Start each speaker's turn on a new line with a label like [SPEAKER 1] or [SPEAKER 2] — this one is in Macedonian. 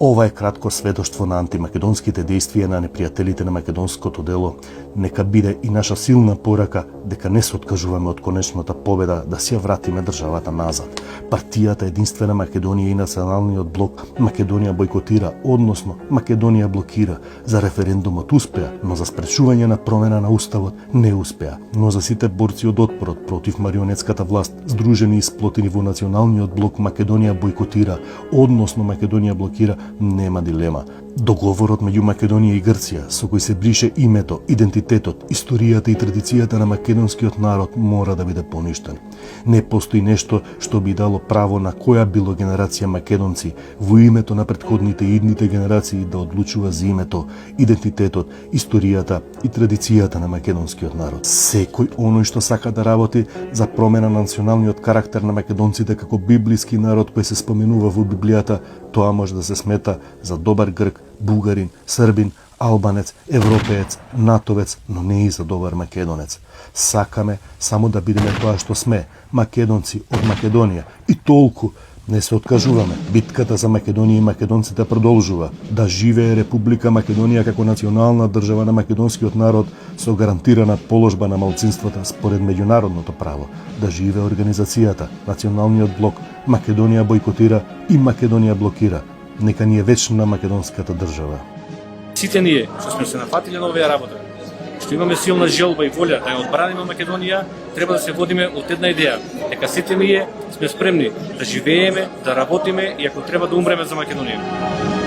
[SPEAKER 1] Ова е кратко сведоштво на антимакедонските действија на непријателите на македонското дело. Нека биде и наша силна порака дека не се откажуваме од конечната победа да си ја вратиме државата назад. Партијата Единствена Македонија и Националниот блок Македонија бойкотира, односно Македонија блокира. За референдумот успеа, но за спречување на промена на уставот не успеа. Но за сите борци од отпорот против марионетската власт, здружени и сплотени во Националниот блок Македонија бойкотира, односно Македонија блокира, нема дилема. Договорот меѓу Македонија и Грција, со кој се брише името, идентитетот, историјата и традицијата на македонскиот народ, мора да биде поништен. Не постои нешто што би дало право на која било генерација македонци во името на претходните и идните генерации да одлучува за името, идентитетот, историјата и традицијата на македонскиот народ. Секој оној што сака да работи за промена на националниот карактер на македонците како библиски народ кој се споменува во Библијата, тоа може да се смета за добар грк, бугарин, србин, албанец, европеец, натовец, но не и за добар македонец. Сакаме само да бидеме тоа што сме, македонци од Македонија. И толку. Не се откажуваме. Битката за Македонија и македонците продолжува. Да живее Република Македонија како национална држава на македонскиот народ со гарантирана положба на малцинствата според меѓународното право. Да живее организацијата, Националниот блок, Македонија бойкотира и Македонија блокира. Нека ни е вечна македонската држава.
[SPEAKER 2] Сите ние што сме се нафатиле на овие работи, што имаме силна желба и волја да ја одбраниме Македонија, треба да се водиме од една идеја, дека сите ние сме спремни да живееме, да работиме и ако треба да умреме за Македонија.